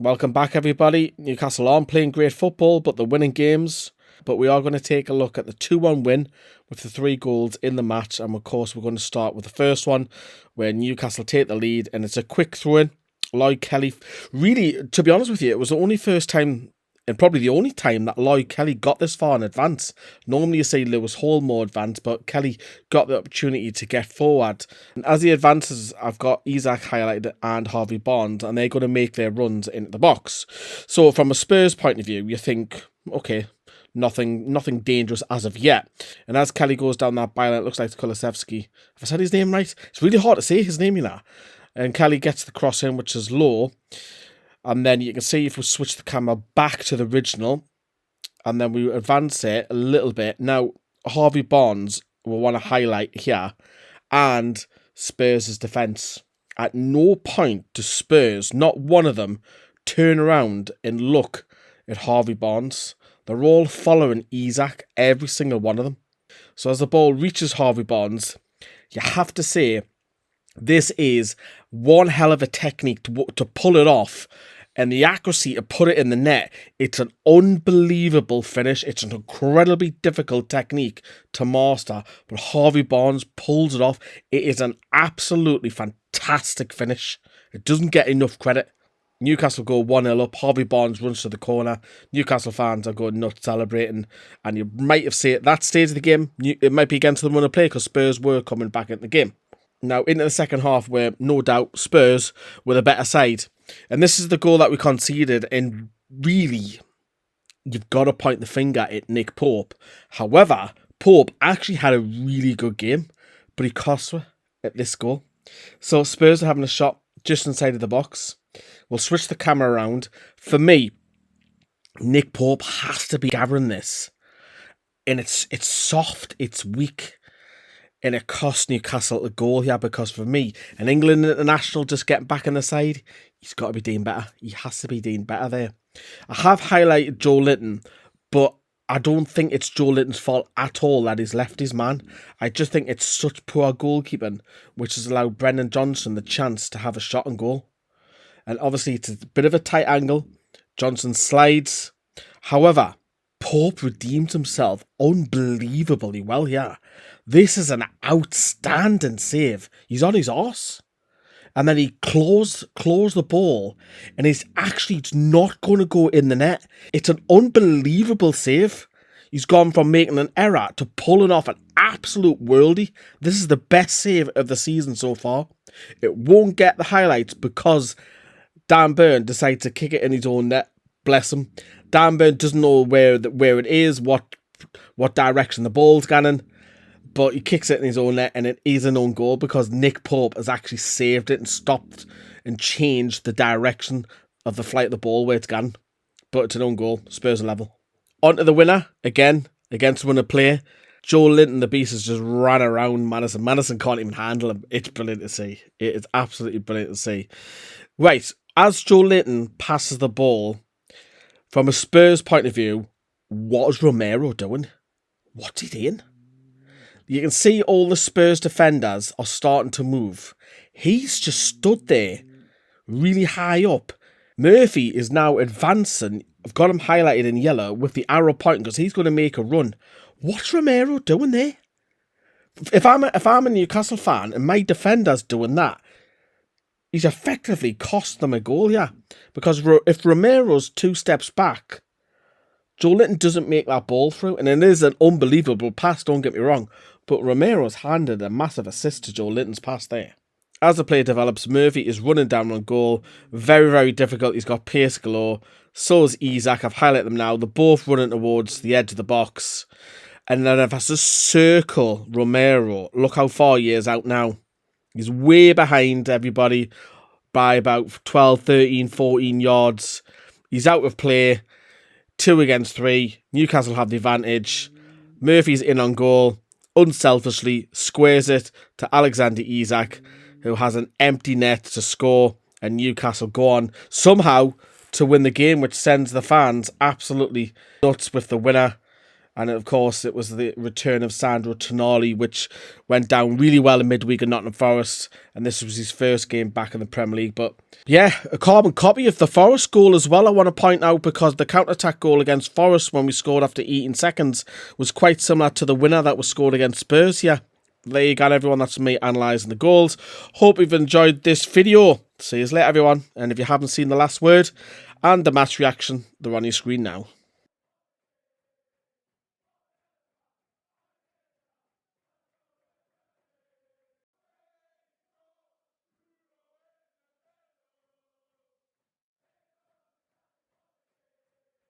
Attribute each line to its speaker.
Speaker 1: Welcome back, everybody. Newcastle aren't playing great football, but they're winning games. But we are going to take a look at the 2-1 win with the 3 goals in the match. And of course, we're going to start with the first one where Newcastle take the lead. And it's a quick throw-in. Lloyd Kelly, really, to be honest with you, it was the only first time and probably the only time that Lloyd Kelly got this far in advance. Normally you say Lewis Hall more advanced, but Kelly got the opportunity to get forward. And as he advances, I've got Isak highlighted and Harvey Barnes, and they're going to make their runs into the box. So from a Spurs point of view, you think, okay, nothing dangerous as of yet. And as Kelly goes down that byline, it looks like Kulusevski. Have I said his name right? It's really hard to say his name, you know. And Kelly gets the cross in, which is low. And then you can see if we switch the camera back to the original, and then we advance it a little bit. Now, Harvey Barnes will want to highlight here, and Spurs' defence. At no point do Spurs, not one of them, turn around and look at Harvey Barnes. They're all following Isak, every single one of them. So as the ball reaches Harvey Barnes, you have to say this is one hell of a technique to pull it off. And the accuracy to put it in the net, it's an unbelievable finish. It's an incredibly difficult technique to master. But Harvey Barnes pulls it off. It is an absolutely fantastic finish. It doesn't get enough credit. Newcastle go 1-0 up. Harvey Barnes runs to the corner. Newcastle fans are going nuts celebrating. And you might have seen at that stage of the game, it might be against the run of play because Spurs were coming back into the game. Now, into the second half, where no doubt Spurs were the better side. And this is the goal that we conceded, and really, you've got to point the finger at Nick Pope. However, Pope actually had a really good game, but he cost us at this goal. So Spurs are having a shot just inside of the box. We'll switch the camera around. For me, Nick Pope has to be gathering this. And it's soft, it's weak. And it cost Newcastle a goal here because for me, an England international just getting back in the side, he's got to be doing better. He has to be doing better there. I have highlighted Joe Linton, but I don't think it's Joe Linton's fault at all that he's left his man. I just think it's such poor goalkeeping, which has allowed Brennan Johnson the chance to have a shot on goal. And obviously, it's a bit of a tight angle. Johnson slides. However, Pope redeemed himself unbelievably well here. This is an outstanding save. He's on his arse. And then he claws the ball. And he's actually not going to go in the net. It's an unbelievable save. He's gone from making an error to pulling off an absolute worldie. This is the best save of the season so far. It won't get the highlights because Dan Burn decides to kick it in his own net. Bless him. Dan Burn doesn't know where it is, what direction the ball's going, but he kicks it in his own net, and it is an own goal because Nick Pope has actually saved it and stopped and changed the direction of the flight of the ball where it's gone. But it's an own goal. Spurs are level. On to the winner, again, against winner play. Joe Linton, the beast, has just ran around Madison. Madison can't even handle him. It's brilliant to see. It is absolutely brilliant to see. Right, as Joe Linton passes the ball, from a Spurs point of view, what is Romero doing? What's he doing? You can see all the Spurs defenders are starting to move. He's just stood there, really high up. Murphy is now advancing. I've got him highlighted in yellow with the arrow pointing because he's going to make a run. What's Romero doing there? If I'm a Newcastle fan and my defender's doing that, he's effectively cost them a goal here. Because if Romero's 2 steps back, Joe Linton doesn't make that ball through. And it is an unbelievable pass, don't get me wrong. But Romero's handed a massive assist to Joe Linton's pass there. As the play develops, Murphy is running down on goal. Very, very difficult. He's got pace galore. So is Isak. I've highlighted them now. They're both running towards the edge of the box. And then if I just circle Romero, look how far he is out now. He's way behind everybody by about 12, 13, 14 yards. He's out of play. 2 against 3. Newcastle have the advantage. Murphy's in on goal. Unselfishly squares it to Alexander Isak, who has an empty net to score. And Newcastle go on somehow to win the game, which sends the fans absolutely nuts with the winner. And of course, it was the return of Sandro Tonali, which went down really well in midweek at Nottingham Forest. And this was his first game back in the Premier League. But yeah, a carbon copy of the Forest goal as well, I want to point out, because the counter-attack goal against Forest when we scored after 18 seconds was quite similar to the winner that was scored against Spurs here. There you go, everyone. That's me analysing the goals. Hope you've enjoyed this video. See you later, everyone. And if you haven't seen the last word and the match reaction, they're on your screen now.